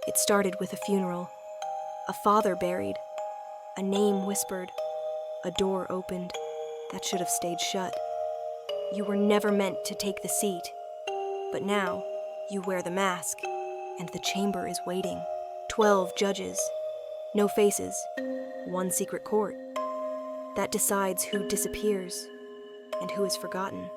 It started with a funeral, a father buried, a name whispered, a door opened that should have stayed shut. You were never meant to take the seat, but now you wear the mask, and the chamber is waiting. 12 judges, no faces, one secret court. That decides who disappears and who is forgotten.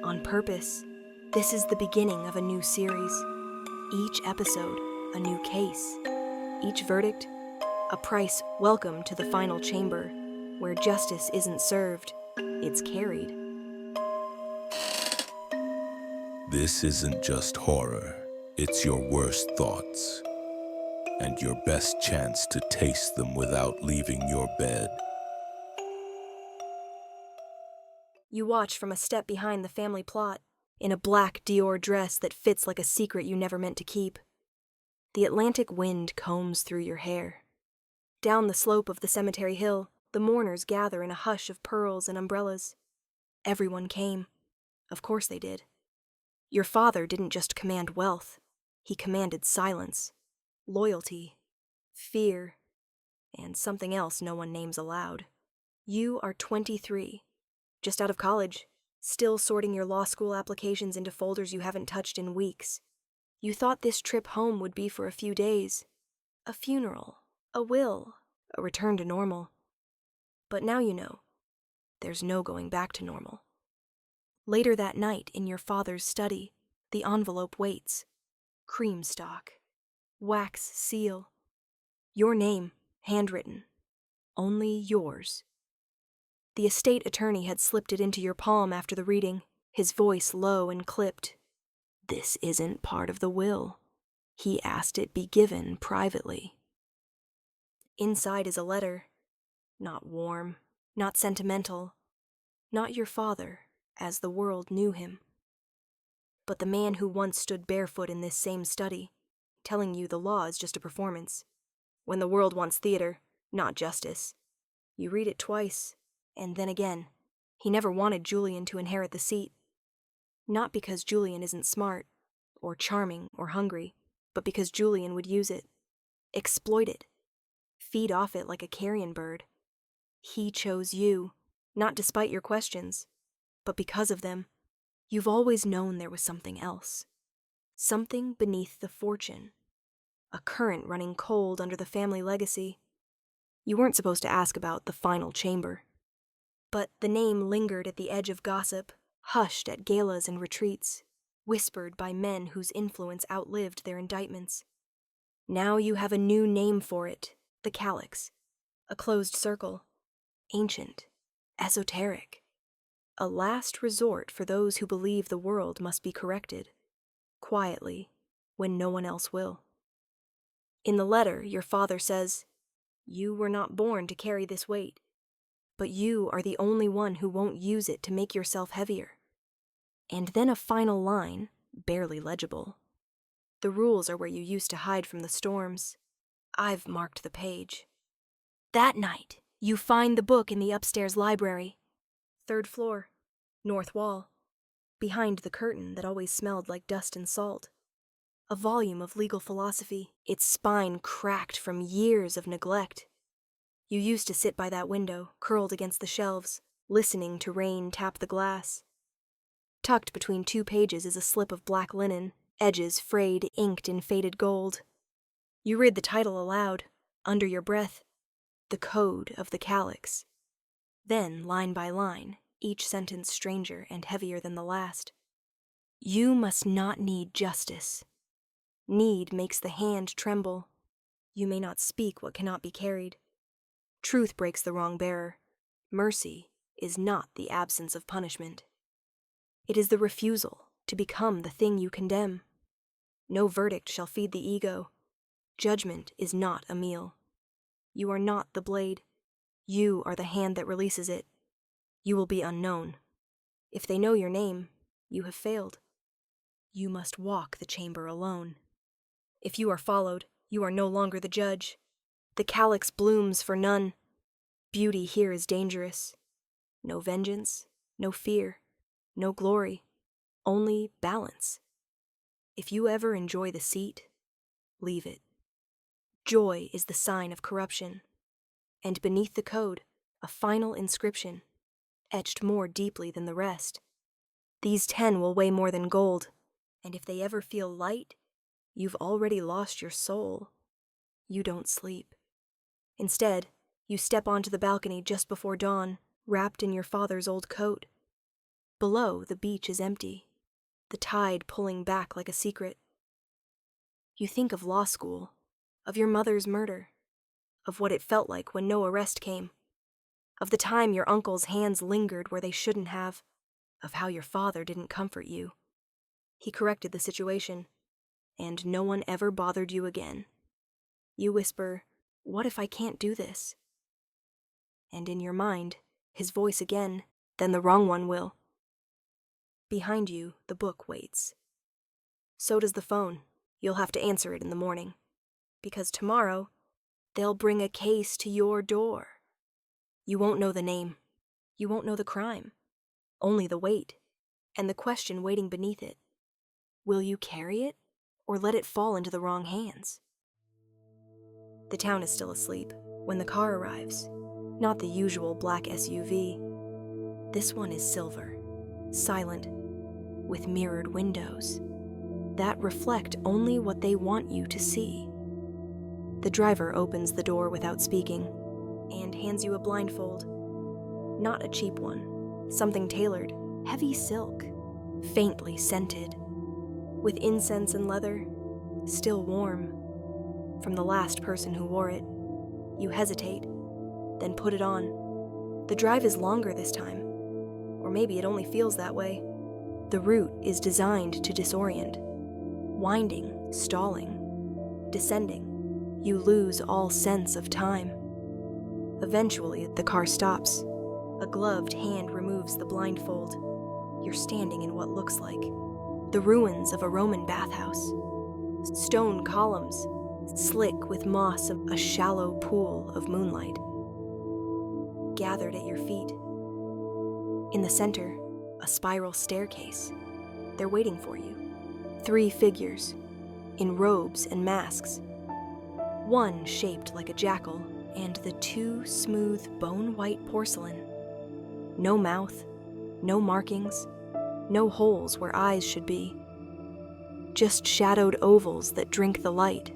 On purpose, this is the beginning of a new series. Each episode, a new case. Each verdict, a price. Welcome to the final chamber, where justice isn't served, it's carried. This isn't just horror, it's your worst thoughts, and your best chance to taste them without leaving your bed. You watch from a step behind the family plot, in a black Dior dress that fits like a secret you never meant to keep. The Atlantic wind combs through your hair. Down the slope of the cemetery hill, the mourners gather in a hush of pearls and umbrellas. Everyone came. Of course they did. Your father didn't just command wealth. He commanded silence, loyalty, fear, and something else no one names aloud. You are 23, just out of college, still sorting your law school applications into folders you haven't touched in weeks. You thought this trip home would be for a few days. A funeral, a will, a return to normal. But now you know, there's no going back to normal. Later that night in your father's study, the envelope waits. Cream stock, wax seal. Your name, handwritten. Only yours. The estate attorney had slipped it into your palm after the reading, his voice low and clipped. This isn't part of the will. He asked it be given privately. Inside is a letter. Not warm, not sentimental, not your father, as the world knew him. But the man who once stood barefoot in this same study, telling you the law is just a performance. When the world wants theater, not justice. You read it twice, and then again. He never wanted Julian to inherit the seat. Not because Julian isn't smart, or charming, or hungry, but because Julian would use it, exploit it, feed off it like a carrion bird. He chose you, not despite your questions, but because of them. You've always known there was something else. Something beneath the fortune. A current running cold under the family legacy. You weren't supposed to ask about the final chamber. But the name lingered at the edge of gossip, hushed at galas and retreats, whispered by men whose influence outlived their indictments. Now you have a new name for it, the Calyx. A closed circle. Ancient. Esoteric. A last resort for those who believe the world must be corrected. Quietly, when no one else will. In the letter, your father says, "You were not born to carry this weight, but you are the only one who won't use it to make yourself heavier." And then a final line, barely legible. The rules are where you used to hide from the storms. I've marked the page. That night, you find the book in the upstairs library. 3rd floor, north wall, behind the curtain that always smelled like dust and salt. A volume of legal philosophy, its spine cracked from years of neglect. You used to sit by that window, curled against the shelves, listening to rain tap the glass. Tucked between 2 pages is a slip of black linen, edges frayed, inked in faded gold. You read the title aloud, under your breath, The Code of the Calyx. Then, line by line, each sentence stranger and heavier than the last. You must not need justice. Need makes the hand tremble. You may not speak what cannot be carried. Truth breaks the wrong bearer. Mercy is not the absence of punishment. It is the refusal to become the thing you condemn. No verdict shall feed the ego. Judgment is not a meal. You are not the blade. You are the hand that releases it. You will be unknown. If they know your name, you have failed. You must walk the chamber alone. If you are followed, you are no longer the judge. The calyx blooms for none. Beauty here is dangerous. No vengeance, no fear, no glory, only balance. If you ever enjoy the seat, leave it. Joy is the sign of corruption, and beneath the code, a final inscription, etched more deeply than the rest. These 10 will weigh more than gold, and if they ever feel light, you've already lost your soul. You don't sleep. Instead, you step onto the balcony just before dawn, wrapped in your father's old coat. Below, the beach is empty, the tide pulling back like a secret. You think of law school, of your mother's murder, of what it felt like when no arrest came, of the time your uncle's hands lingered where they shouldn't have, of how your father didn't comfort you. He corrected the situation, and no one ever bothered you again. You whisper, "What if I can't do this?" And in your mind, his voice again, "Then the wrong one will." Behind you, the book waits. So does the phone. You'll have to answer it in the morning. Because tomorrow, they'll bring a case to your door. You won't know the name. You won't know the crime. Only the weight, and the question waiting beneath it. Will you carry it, or let it fall into the wrong hands? The town is still asleep when the car arrives. Not the usual black SUV. This one is silver, silent, with mirrored windows that reflect only what they want you to see. The driver opens the door without speaking and hands you a blindfold. Not a cheap one, something tailored, heavy silk, faintly scented, with incense and leather, still warm. From the last person who wore it. You hesitate, then put it on. The drive is longer this time, or maybe it only feels that way. The route is designed to disorient, winding, stalling, descending. You lose all sense of time. Eventually, the car stops. A gloved hand removes the blindfold. You're standing in what looks like the ruins of a Roman bathhouse. Stone columns, slick with moss of a shallow pool of moonlight, gathered at your feet. In the center, a spiral staircase. They're waiting for you. 3 figures, in robes and masks. One shaped like a jackal, and the 2 smooth, bone-white porcelain. No mouth, no markings, no holes where eyes should be. Just shadowed ovals that drink the light.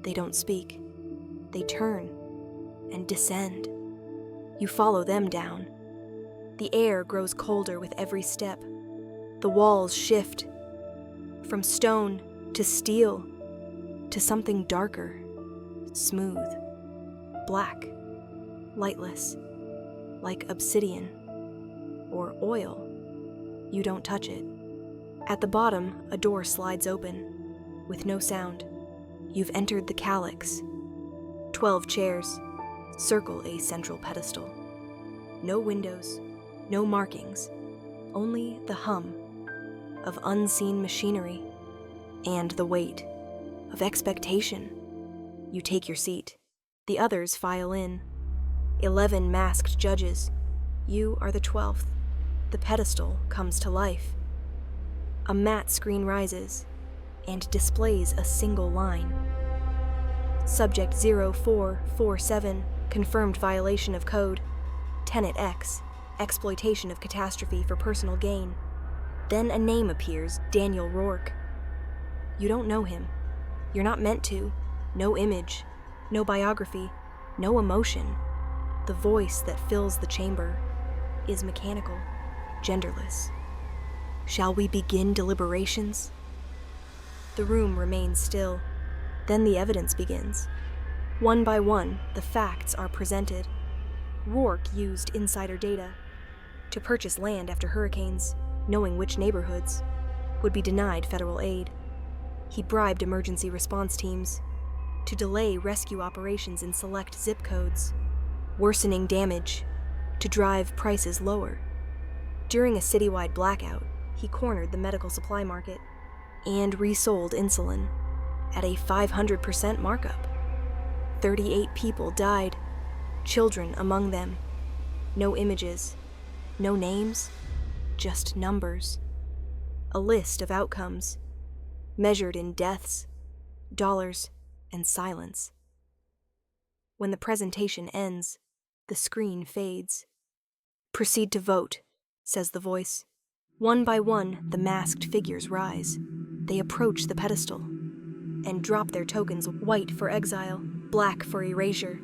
They don't speak. They turn and descend. You follow them down. The air grows colder with every step. The walls shift from stone to steel to something darker, smooth, black, lightless, like obsidian or oil. You don't touch it. At the bottom, a door slides open with no sound. You've entered the Calyx. 12 chairs circle a central pedestal. No windows, no markings, only the hum of unseen machinery and the weight of expectation. You take your seat. The others file in. 11 masked judges. You are the 12th. The pedestal comes to life. A matte screen rises and displays a single line. Subject 0447, confirmed violation of code. Tenet X, exploitation of catastrophe for personal gain. Then a name appears, Daniel Rourke. You don't know him. You're not meant to. No image, no biography, no emotion. The voice that fills the chamber is mechanical, genderless. Shall we begin deliberations? The room remains still. Then the evidence begins. One by one, the facts are presented. Rourke used insider data to purchase land after hurricanes, knowing which neighborhoods would be denied federal aid. He bribed emergency response teams to delay rescue operations in select zip codes, worsening damage to drive prices lower. During a citywide blackout, he cornered the medical supply market and resold insulin at a 500% markup. 38 people died, children among them. No images, no names, just numbers. A list of outcomes, measured in deaths, dollars, and silence. When the presentation ends, the screen fades. "Proceed to vote," says the voice. One by one, the masked figures rise. They approach the pedestal and drop their tokens, white for exile, black for erasure.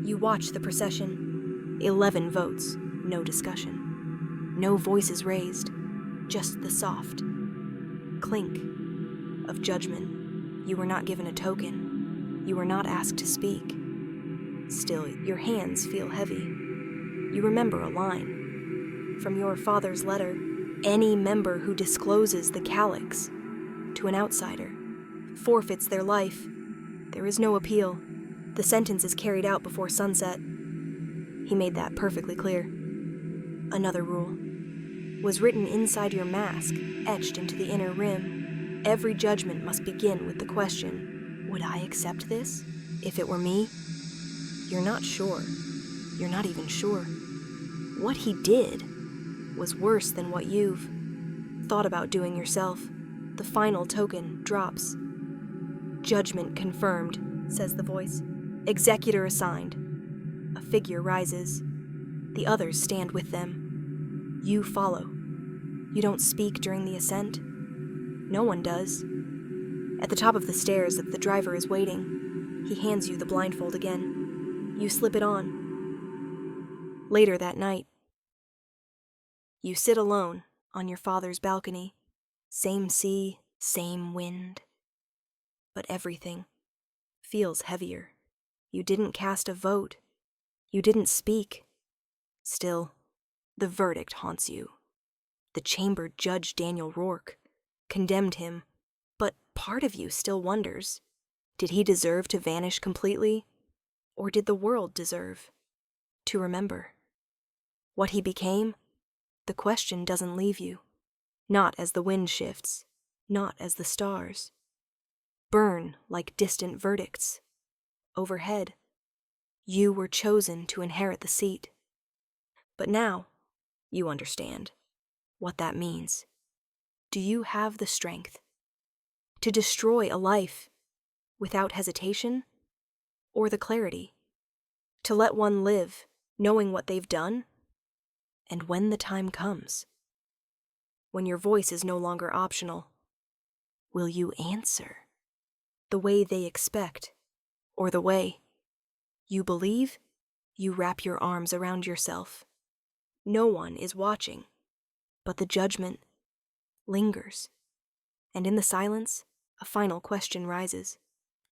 You watch the procession. 11 votes, no discussion. No voices raised, just the soft clink of judgment. You were not given a token. You were not asked to speak. Still, your hands feel heavy. You remember a line from your father's letter. Any member who discloses the Calyx to an outsider forfeits their life. There is no appeal. The sentence is carried out before sunset. He made that perfectly clear. Another rule was written inside your mask, etched into the inner rim. Every judgment must begin with the question, would I accept this if it were me? You're not sure. You're not even sure. What he did was worse than what you've thought about doing yourself. The final token drops. "Judgment confirmed," says the voice. "Executor assigned." A figure rises. The others stand with them. You follow. You don't speak during the ascent. No one does. At the top of the stairs, the driver is waiting. He hands you the blindfold again. You slip it on. Later that night, you sit alone on your father's balcony. Same sea, same wind. But everything feels heavier. You didn't cast a vote. You didn't speak. Still, the verdict haunts you. The chamber judge Daniel Rourke condemned him, but part of you still wonders, did he deserve to vanish completely? Or did the world deserve to remember? What he became, the question doesn't leave you. Not as the wind shifts, not as the stars burn like distant verdicts. Overhead, you were chosen to inherit the seat. But now, you understand what that means. Do you have the strength to destroy a life without hesitation, or the clarity to let one live knowing what they've done? And when the time comes, when your voice is no longer optional, will you answer the way they expect, or the way you believe? You wrap your arms around yourself. No one is watching, but the judgment lingers. And in the silence, a final question rises,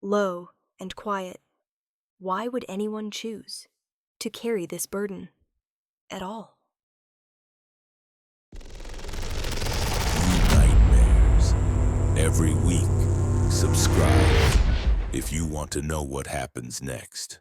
low and quiet. Why would anyone choose to carry this burden at all? Nightmares. Every week, subscribe if you want to know what happens next.